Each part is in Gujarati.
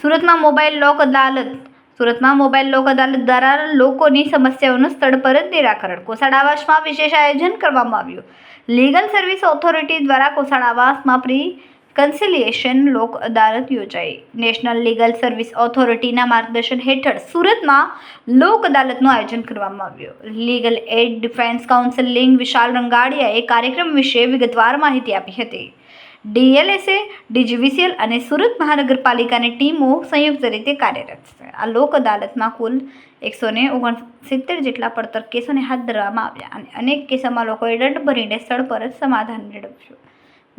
સુરતમાં મોબાઈલ લોક અદાલત દ્વારા લોકોની સમસ્યાઓનું સ્થળ પર જ નિરાકરણ. કોસાડ આવાસમાં વિશેષ આયોજન કરવામાં આવ્યું. લીગલ સર્વિસ ઓથોરિટી દ્વારા કોસાડ આવાસમાં પ્રી કન્સિલિએશન લોક અદાલત યોજાઈ. નેશનલ લીગલ સર્વિસ ઓથોરિટીના માર્ગદર્શન હેઠળ સુરતમાં લોક અદાલતનું આયોજન કરવામાં આવ્યું. લીગલ એડ ડિફેન્સ કાઉન્સિલિંગ વિશાલ રંગાડિયાએ કાર્યક્રમ વિશે વિગતવાર માહિતી આપી હતી. DLSA, DGVCL અને સુરત મહાનગરપાલિકાની ટીમો સંયુક્ત રીતે કાર્યરત છે. આ લોક અદાલતમાં કુલ 169 જેટલા પડતર કેસોને હાથ ધરવામાં આવ્યા અને અનેક કેસોમાં લોકોએ દંડ ભરીને સ્થળ પર જ સમાધાન મેળવ્યું.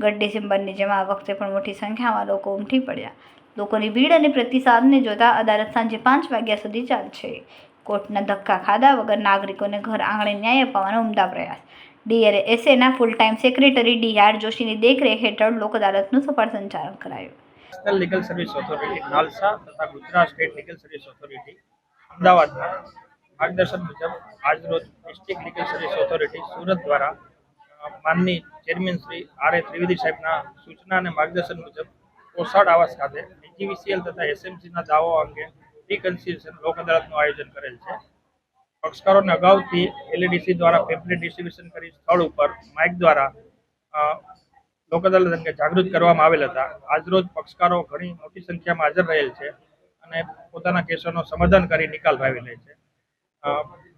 ગત ડિસેમ્બરની જેમ આ વખતે પણ મોટી સંખ્યામાં લોકો ઉમટી પડ્યા. લોકોની ભીડ અને પ્રતિસાદને જોતા અદાલત સાંજે 5 વાગ્યા સુધી ચાલશે. કોર્ટના ધક્કા ખાધા વગર નાગરિકોને ઘર આંગણે ન્યાય અપાવવાનો ઉમદા પ્રયાસ. DLSAના ફૂલ ટાઈમ સેક્રેટરી DR જોશીની દેખરેખ હેઠળ લોક અદાલતનું સફળ સંચાલન કરાયું. National legal service authority NALSA તથા Gujarat state legal service authority અમદાવાદના માર્ગદર્શન મુજબ આજરોજ district legal service authority Surat દ્વારા માનની ચેરમેન શ્રી R.A. ત્રિવેદી સાહેબના સૂચના અને માર્ગદર્શન મુજબ કોસાડ આવાસ ખાતે DGVCL તથા SMCના દાવો અંગે રીકન્સિલિએશન લોક અદાલતનું આયોજન કરેલ છે. પક્ષકારોને અગાઉથી LADC દ્વારા પેમ્પલેટ ડિસ્ટ્રીબ્યુશન કરી સ્થળ ઉપર માઇક દ્વારા લોક અદાલત અંગે જાગૃત કરવામાં આવેલ હતા. આજરોજ પક્ષકારો ઘણી મોટી સંખ્યામાં હાજર રહેલ છે અને પોતાના કેસોનો સમાધાન કરી નિકાલ લાવી લે છે.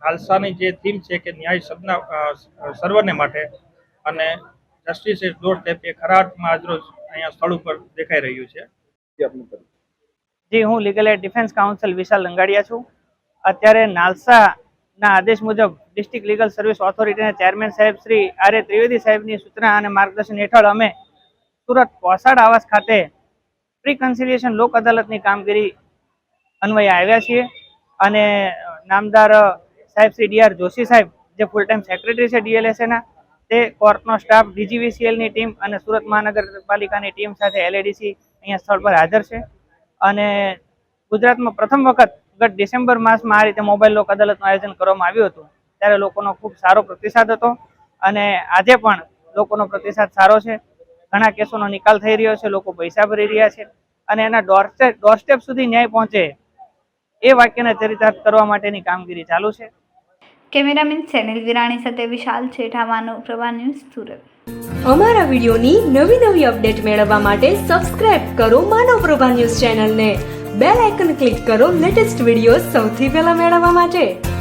નાલસાની જે થીમ છે કે ન્યાય સર્વને માટે અને જસ્ટિસ ઇઝ ડોર સ્ટેપ એ ખરા અર્થમાં આજરોજ અહીંયા સ્થળ ઉપર દેખાઈ રહ્યું છે. જી, હું લીગલ એડ ડિફેન્સ કાઉન્સિલ વિશાલ રંગાડિયા છું. અત્યારે નાલસાના આદેશ મુજબ ડિસ્ટ્રિક્ટ લીગલ સર્વિસ ઓથોરિટીના ચેરમેન સાહેબ શ્રી R.A. ત્રિવેદી સાહેબની સૂચના અને માર્ગદર્શન હેઠળ અમે સુરત કોસાડ આવાસ ખાતે પ્રી કન્સિલિએશન લોક અદાલતની કામગીરી અન્વયે આવ્યા છીએ અને નામદાર સાહેબ શ્રી DR જોશી સાહેબ જે ફૂલ ટાઈમ સેક્રેટરી છે DLSAના, તે કોર્ટનો સ્ટાફ, DGVCLની ટીમ અને સુરત મહાનગરપાલિકાની ટીમ સાથે LADC અહીંયા સ્થળ પર હાજર છે. અને ગુજરાતમાં પ્રથમ વખત ગત ડિસેમ્બર માસમાં આ રીતે મોબાઈલ લોક અદાલતનું આયોજન કરવામાં આવ્યું હતું. ત્યારે લોકોનો ખૂબ સારો પ્રતિસાદ હતો અને આજે પણ લોકોનો પ્રતિસાદ સારો છે. ઘણા કેસોનો નિકાલ થઈ રહ્યો છે, લોકો પૈસા ભરી રહ્યા છે અને એના ડોરસ્ટેપ સુધી ન્યાય પહોંચે એ વાક્યને ચરિતાર્થ કરવા માટેની કામગીરી ચાલુ છે. કેમેરામેન સેનિલ વિરાણી સાથે વિશાલ છેઠા, માનવ પ્રભા ન્યૂઝ, સુરત. અમારા વિડીયોની નવી અપડેટ મેળવવા માટે સબસ્ક્રાઇબ કરો માનવ પ્રભા ન્યૂઝ ચેનલને. બેલ આઇકન ક્લિક કરો લેટેસ્ટ વિડીયો સૌથી પહેલા મેળવવા માટે.